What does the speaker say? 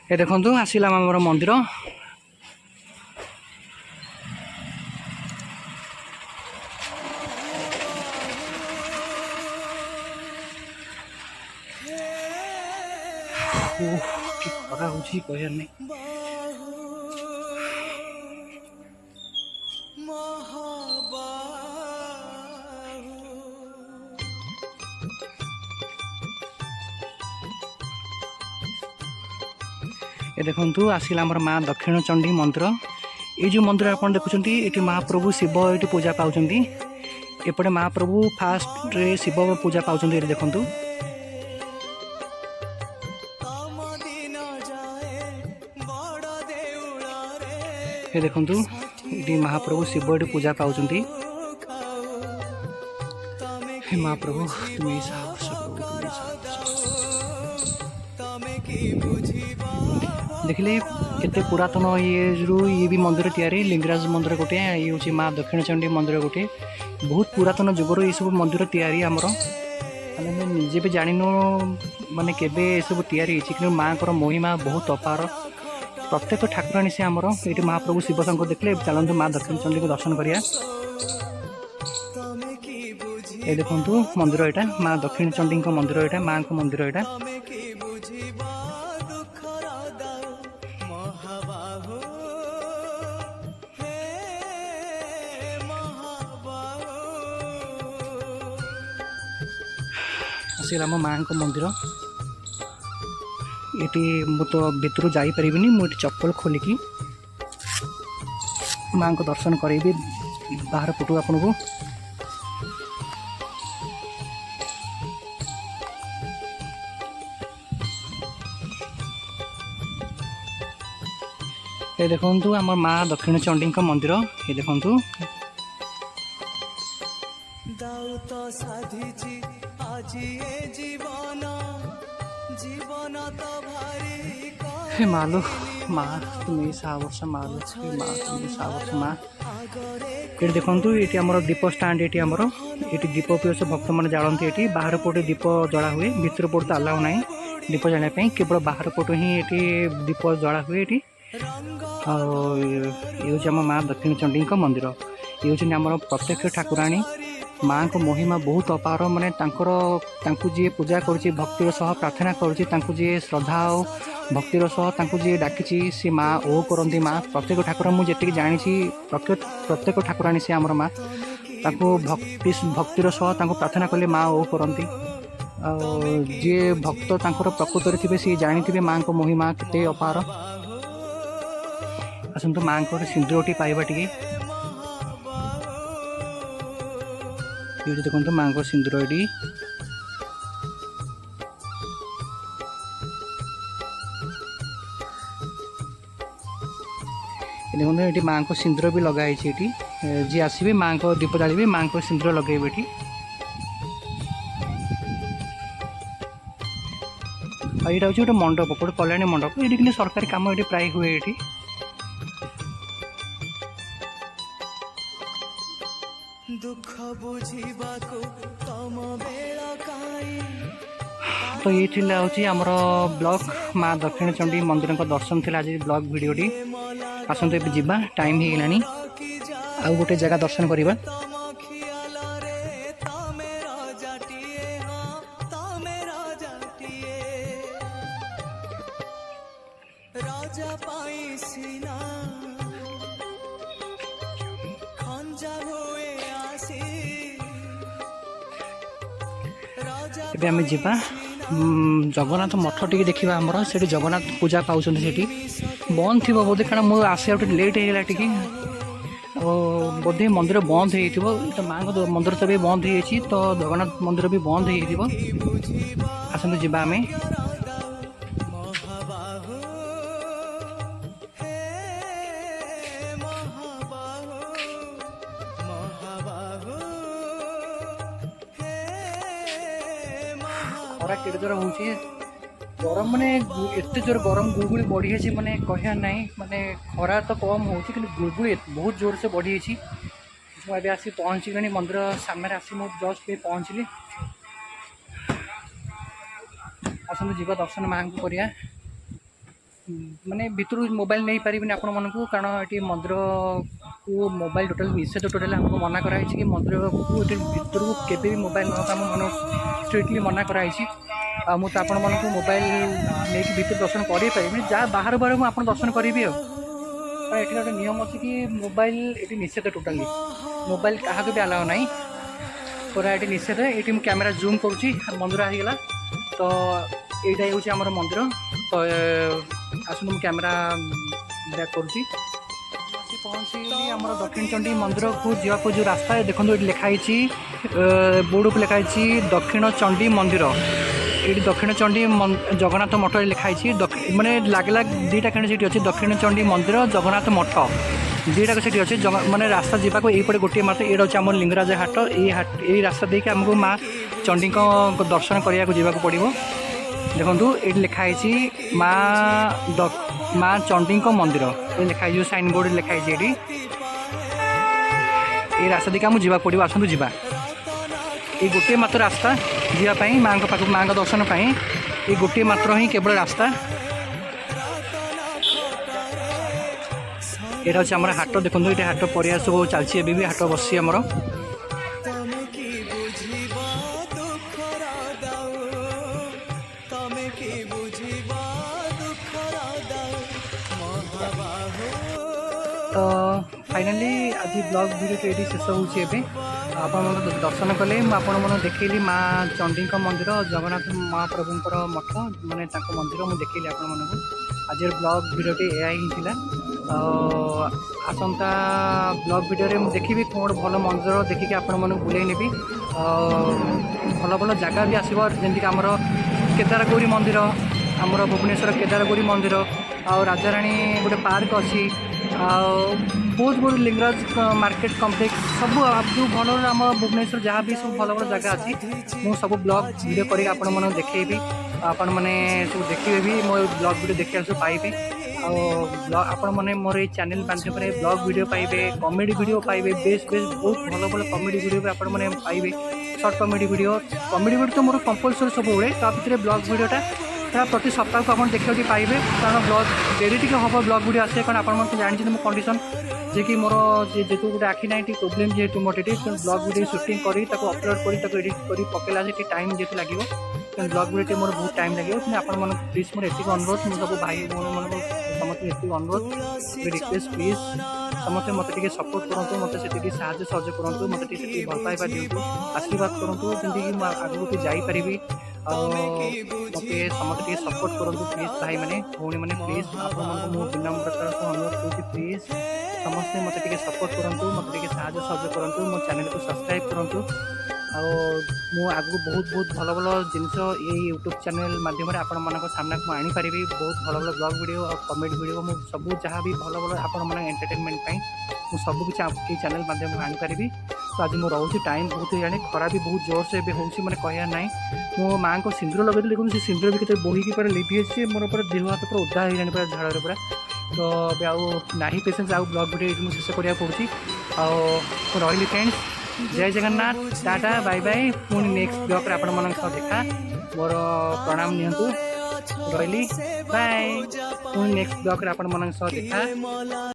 ए देखु आसला आम मंदिर खरा हो कहर नहीं ये देखु आसला आम माँ दक्षिण चंडी मंदिर ये जो मंदिर आप देखुं ये महाप्रभु शिव ये पूजा पाँच एपटे महाप्रभु फास्ट रे शिव पूजा पाँच देखु ये देखु ये महाप्रभु शिव ये पूजा पाँच महाप्रभु देखिले केते पुरातन ये भी मंदिर तैयारी लिंगराज मंदिर गोटे ये हूँ माँ दक्षिण चंडी मंदिर गोटे बहुत पुरातन जुगर ये सब मंदिर तैयारी आमर मैंने निजे भी जानिनु माने केबे सब तैयारी कि माँ को महिमा बहुत अपार प्रत्येक ठाकुराणी से आमर ये महाप्रभु शिव शंकर देखले चलतु माँ दक्षिण चंडी को दर्शन करिया ये देखु मंदिर यहाँ माँ दक्षिण चंडी मंदिर यहाँ माँ को मंदिर यहाँ आम माँ को मंदिर ये मु तो भितर जापरि मुझे चप्पल खोलिकी माँ को दर्शन करी बाहर पटू आपन को ये देखु आम माँ दक्षिण चंडी मंदिर ये देखु हे मालो माँ तुम्हें सावर्ष मालो माँ तुम्हें सावर्ष माँ ये देखु ये आम दीप स्टाण्ड ये आमर ये दीप पीस भक्त मैंने जाती ये बाहर पटे दीप जला हुए भीतर पट तो अलाउ ना दीप जानापी केवल बाहर पटु ही ये दीप जला हुए ये हूँ आम माँ दक्षिण चंडी मंदिर ये हूँ आम प्रत्यक्ष ठाकुराणी माँ को महिमा बहुत अपार माने जी पूजा करुँची भक्तिर सह प्रार्थना करुँची जी श्रद्धा और भक्तिर सह जी डाकी सी माँ ओ करती माँ प्रत्येक ठाकुर मुझे जानी प्रत्येक ठाकुराणी से आमर माँ भक्तिर सह प्रार्थना कले माँ ओ करती जी भक्त प्रकृत थे सी जानी थे माँ को महिमा केते अपार आसतु माँ को सिंदूरटी पाइबा टी ये देखो माँ को सिंदूर देखो ये माँ को सिंदूर भी लगाई जी आसवे माँ को दीप जालिए माँ को सिंदूर लगे ये हूँ गोटे मंडप गोटे कल्याणी मंडप ये कि सरकारी कम ये प्राय हुए ये तो ये हूँ आमर ब्लॉग माँ दक्षिण चंडी मंदिर का दर्शन थी आज ब्लॉग वीडियोटी आसतु ए जावा टाइम हो गलानी आउ गोटे जगह दर्शन करवा एबे आम जा जगन्नाथ मठ टी देखा आमर से जगन्नाथ पूजा पाँच बंद थी बोधे कारण मुझे आसे लेट होगा टी बोधे मंदिर बंद हो माँ को मंदिर तो भी बंद हो तो जगन्नाथ मंदिर भी बंद हो आसतु जा आम खरा के जोर हो गरम माने एत जोर गरम गुड़गुड़ी बढ़ी माने कहना ना माने खरा तो कम हो गुड़गुड़ी बहुत जोर से बढ़ी मुझे आसी पहुँची गली मंदिर सामने आसी मुझे जस्ट पे पहुँचली आसतु जीवा दर्शन माँ को करिया माने भितर मोबाइल नहीं पारिबिन आपण मानकु कारण एटी मंदिर को मोबाइल टोटल निषेध टोटल हमको मना कराई कि मंदिर को एटी भितर को केबे भी मोबाइल न काम मन स्ट्रिक्टली मना कराई आ मु आपण मानकु मोबाइल लेके भितर दर्शन करि पारिबिन जा बाहर बाहर मु आपण दर्शन करिबि एटी गोटे नियम अछि कि मोबाइल एटी निषेध टोटली मोबाइल कहा भी अलाउ नहीं पूरा ये निषेध ये मुझे कैमेरा जूम करुँची मंदिर आईगला तो यहीटा हूँ आम मंदिर तो आसुन मुझे कैमेरा बैक करुँची पहुँची आम दक्षिण चंडी मंदिर को जावाक जो रास्ता है देखो ये लिखाई बोर्ड को लिखाई दक्षिण चंडी मंदिर ये दक्षिण चंडी जगन्नाथ मठ लिखाई मैंने लगला दुईटा कहीं से अच्छी दक्षिण चंडी मंदिर जगन्नाथ मठ दुईटा से अच्छे माने रास्ता जावाक यहीपटे गोटे मात्र ये अच्छे आम लिंगराज हाट यही रास्ता देखिए आमको माँ चंडी दर्शन करने को पड़ो देखो ये लिखाई माँ चंडी मंदिर ये लिखाई साइन बोर्ड लिखाई ये रास्ता देखिए आमको जावाक पड़ो आसतु जा ये गोटे मात्र रास्ता जावाई माँ पाख माँ दर्शन पर ये गोटे मात्र ही केवल रास्ता यहाँ हूँ आम हाट देखो ये हाट पर सब चलती भी हाट बस आमर तो फाइनाली आज ब्लॉग वीडियो ये शेष होती आप दर्शन कले मुझे देखली माँ चंडी मंदिर जगन्नाथ महाप्रभुंर मठ माने मंदिर मुझे देखली आपको आज ब्लॉग वीडियो यही आसंता ब्लॉग वीडियो मुझे देखी कौन भल मंदिर देखिए आपण बुले नेबी भल भल जगह भी आसो जमीक आमर केदारगौरी मंदिर आमर भुवनेश्वर केदारगौरी मंदिर आ राजाराणी गोटे पार्क अच्छी बहुत बहुत लिंगराज मार्केट कम्प्लेक्स सब जो भल आम भुवनेश्वर जहाँ भी सब भल भल जगह अच्छी मु सब ब्लॉग वीडियो करके आपण मन देखी आपण मैंने सब देखिए भी मो ब्लॉग वीडियो देखा सब पाइबे आपण मैंने मोर ये चैनल माध्यम ब्लॉग वीडियो पाइबे कॉमेडी वीडियो पाइबे बेस्ट बेस्ट बहुत भल भल कॉमेडी वीडियो भी आपण मैंने पाइबे शॉर्ट कॉमेडी वीडियो तो मोर कंपलसरी सब हुए भितर ब्लॉग वीडियोटा प्रति सप्ताह को आप देखा पाइबे कारण ब्लॉग डेरी टी हम ब्लॉग वीडियो आसे कारण आप जानते मो कंडीशन जे कि मोर जेतु गोटे आखि ना प्रोब्लेम जेहतु मोटे ब्लॉग वीडियो शूटिंग करी अपलोड करी एडिट करी पकेला से टाइम जेहतु लगे ब्लॉग वीडियो मोर बहुत टाइम लगे आपण प्लीज मोर एति अनुरोध मुझे सब भाई भौणी समस्त एति अनुरोध रिक्वेस्ट प्लीज समस्त मत सपोर्ट करूँ मत से साहय सहयोग करूँ मत भल पाइबा दिंतु आशीर्वाद करूँ जमीक आगे जापरि मत समस्त सपोर्ट करूँ प्लीज भाई मैंने भौणी मैंने प्लीज आप विनम्रता अनुरोध करूँ प्लीज समस्ते मत सपोर्ट करूँ मत साहय सहयोग करूँ मो चैनल को सब्सक्राइब करूँ आगू बहुत बहुत भल भल जिनस ये यूट्यूब चैनल माध्यम आपण मान सामना को आनीपारि बहुत भल भल ब्लॉग वीडियो और कॉमेडी वीडियो मुझे सब जहाँ भी भल भल आपण एंटरटेनमेंट मुझे सब किसी ये चैनल माध्यम आनीपारि तो आज मुझे रोचे टाइम बहुत हो जाए खरा भी बहुत जोर से हो मैंने कहना ना मो माँ को सिंदूर लगे देखो से सिंदूर भी कितने बोहीकी पूरा लिभि मोर पूरा देह हाथ पूरा उदा हो पूरा झाड़ पूरा तो अब ना पेसेंस आउ ब्लॉग वीडियो मुझे शेष करा पड़ी रही फ्रेंड्स जय जगन्नाथ टाटा बाय बाय पुणी नेक्स्ट ब्लॉग आपण मन देखा मोर प्रणाम नियंतु रही बाय पुणी नेक्स्ट ब्लॉग आपण मन देखा।